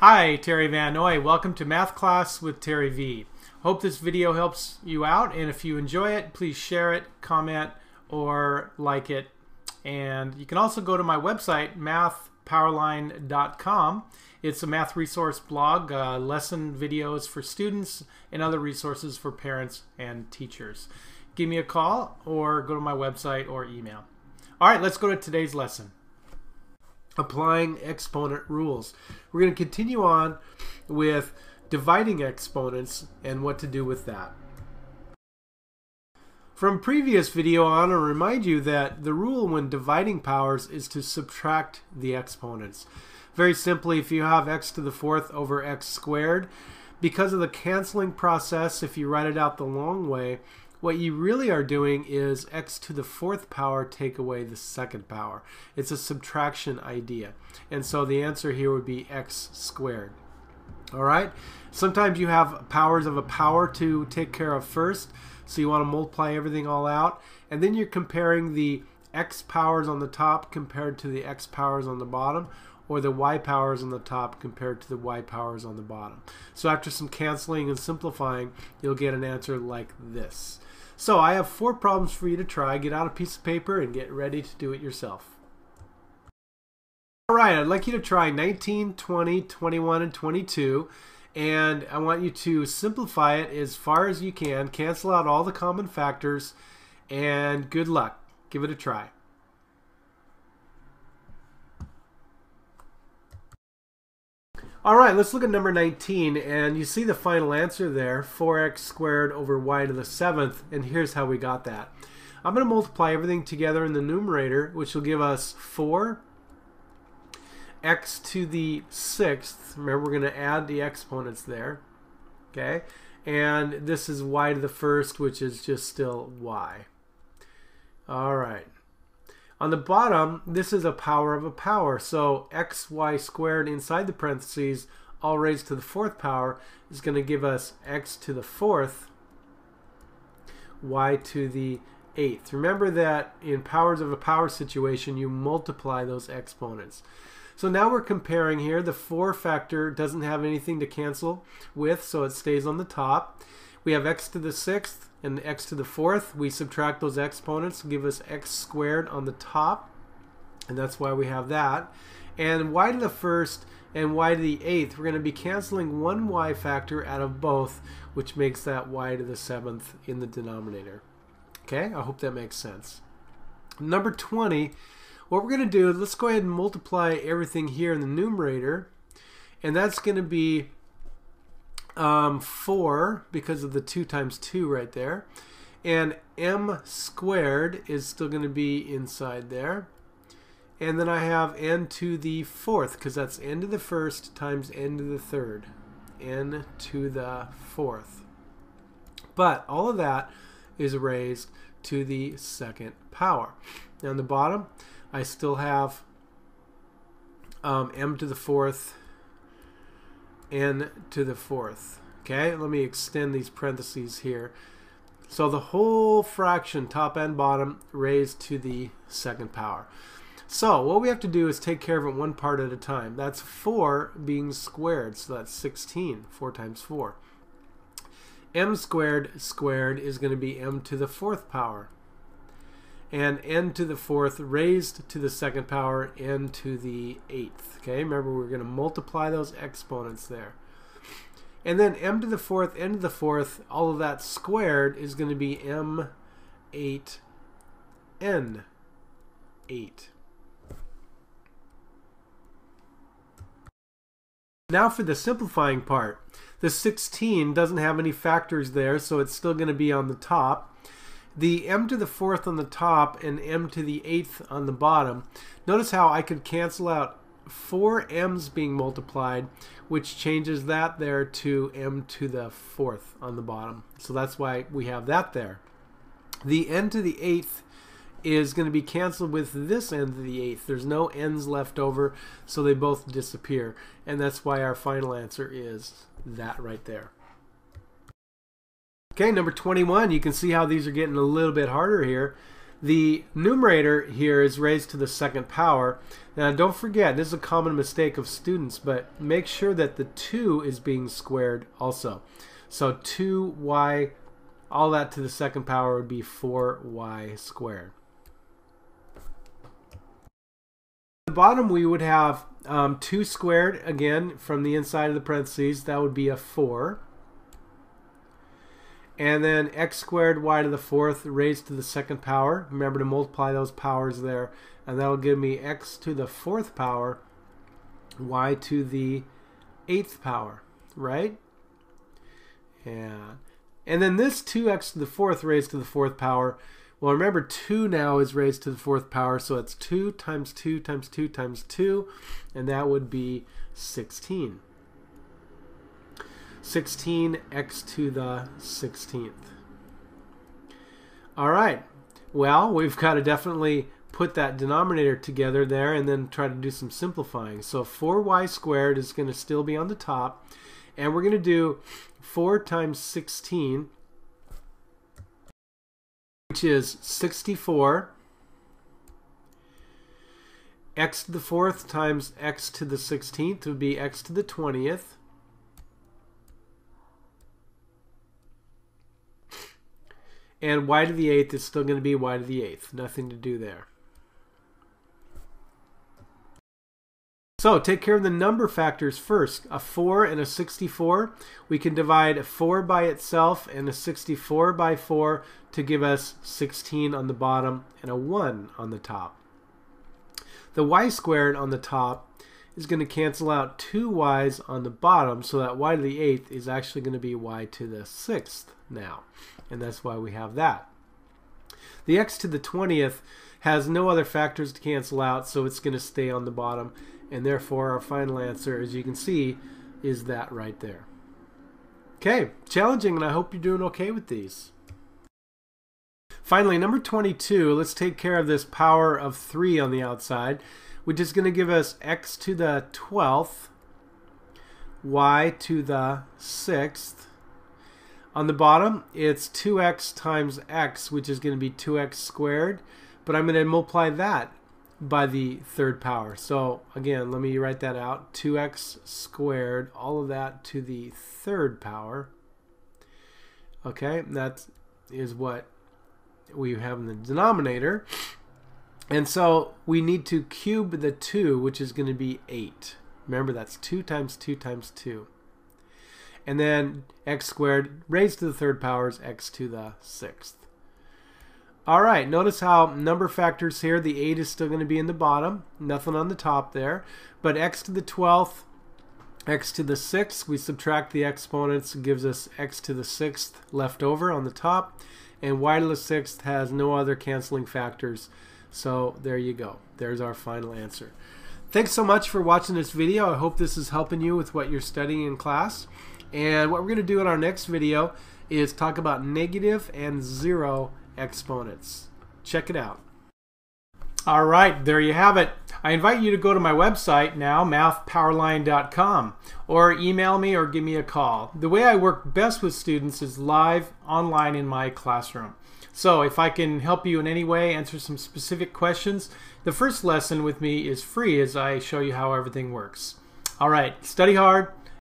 Hi, Terry VanNoy. Welcome to Math Class with Terry V. Hope this video helps you out, and if you enjoy it, please share it, comment, or like it. And you can also go to my website, MathPowerLine.com. It's a math resource blog, lesson videos for students, and other resources for parents and teachers. Give me a call or go to my website or email. All right, let's go to today's lesson. Applying exponent rules. We're going to continue on with dividing exponents and what to do with that. From previous video, I want to remind you that the rule when dividing powers is to subtract the exponents. Very simply, if you have x to the fourth over x squared, because of the canceling process, if you write it out the long way, what you really are doing is x to the fourth power take away the second power. It's a subtraction idea. And so the answer here would be x squared. All right? Sometimes you have powers of a power to take care of first. So you want to multiply everything all out. And then you're comparing the x powers on the top compared to the x powers on the bottom, or the y powers on the top compared to the y powers on the bottom. So after some canceling and simplifying, you'll get an answer like this. So I have 4 problems for you to try. Get out a piece of paper and get ready to do it yourself. Alright, I'd like you to try 19, 20, 21, and 22. And I want you to simplify it as far as you can. Cancel out all the common factors. And good luck. Give it a try. Alright, let's look at number 19, and you see the final answer there, 4x squared over y to the 7th, and here's how we got that. I'm going to multiply everything together in the numerator, which will give us 4x to the 6th. Remember, we're going to add the exponents there, okay? And this is y to the 1st, which is just still y. Alright. On the bottom, this is a power of a power, so xy squared inside the parentheses, all raised to the 4th power, is going to give us x to the 4th, y to the 8th. Remember that in powers of a power situation, you multiply those exponents. So now we're comparing here. The 4 factor doesn't have anything to cancel with, so it stays on the top. We have x to the 6th and x to the 4th. We subtract those exponents to give us x squared on the top, and that's why we have that. And y to the 1st and y to the 8th, we're going to be canceling one y factor out of both, which makes that y to the 7th in the denominator. Okay, I hope that makes sense. Number 20, what we're going to do is let's go ahead and multiply everything here in the numerator, and that's going to be 4 because of the 2 times 2 right there, and m squared is still going to be inside there, and then I have n to the 4th because that's n to the 1st times n to the 3rd, n to the 4th. But all of that is raised to the 2nd power. Now on the bottom, I still have m to the 4th, n to the 4th. Okay, let me extend these parentheses here. So the whole fraction, top and bottom, raised to the 2nd power. So what we have to do is take care of it one part at a time. That's 4 being squared, so that's 16, 4 times 4. M squared squared is going to be m to the 4th power. And n to the 4th raised to the 2nd power, n to the 8th. Okay, remember we're going to multiply those exponents there. And then m to the 4th, n to the 4th, all of that squared is going to be m8, n8. Now for the simplifying part. The 16 doesn't have any factors there, so it's still going to be on the top. The m to the 4th on the top and m to the 8th on the bottom. Notice how I could cancel out 4 m's being multiplied, which changes that there to m to the 4th on the bottom. So that's why we have that there. The n to the 8th is going to be canceled with this n to the 8th. There's no n's left over, so they both disappear. And that's why our final answer is that right there. Okay, number 21, you can see how these are getting a little bit harder here. The numerator here is raised to the second power. Now don't forget, this is a common mistake of students, but make sure that the 2 is being squared also. So 2y, all that to the second power would be 4y squared. At the bottom we would have 2 squared, again, from the inside of the parentheses. That would be a 4. And then x squared y to the 4th raised to the second power. Remember to multiply those powers there. And that will give me x to the 4th power, y to the 8th power, right? And then this 2x to the 4th raised to the 4th power. Well, remember 2 now is raised to the 4th power, so it's 2 times 2 times 2 times 2, and that would be 16. 16x to the 16th. All right, well, we've got to definitely put that denominator together there and then try to do some simplifying. So 4y squared is going to still be on the top, and we're going to do 4 times 16, which is 64. X to the 4th times x to the 16th would be x to the 20th. And y to the 8th is still going to be y to the 8th. Nothing to do there. So take care of the number factors first. A 4 and a 64. We can divide a 4 by itself and a 64 by 4 to give us 16 on the bottom and a 1 on the top. The y squared on the top is going to cancel out 2 y's on the bottom, so that y to the 8th is actually going to be y to the 6th now. And that's why we have that. The x to the 20th has no other factors to cancel out, so it's going to stay on the bottom. And therefore, our final answer, as you can see, is that right there. Okay, challenging, and I hope you're doing okay with these. Finally, number 22, let's take care of this power of 3 on the outside, which is going to give us x to the 12th, y to the 6th. On the bottom, it's 2x times x, which is going to be 2x squared, but I'm going to multiply that by the 3rd power. So again, let me write that out. 2x squared, all of that to the 3rd power. Okay, that is what we have in the denominator. And so we need to cube the 2, which is going to be 8. Remember, that's 2 times 2 times 2. And then x squared raised to the 3rd power is x to the 6th. All right, notice how number factors here, the 8 is still going to be in the bottom, nothing on the top there. But x to the 12th, x to the 6th, we subtract the exponents, it gives us x to the 6th left over on the top. And y to the 6th has no other canceling factors. So there you go. There's our final answer. Thanks so much for watching this video. I hope this is helping you with what you're studying in class. And what we're going to do in our next video is talk about negative and 0 exponents. Check it out. All right, there you have it. I invite you to go to my website now, MathPowerLine.com, or email me or give me a call. The way I work best with students is live online in my classroom. So if I can help you in any way, answer some specific questions, the first lesson with me is free as I show you how everything works. All right, study hard.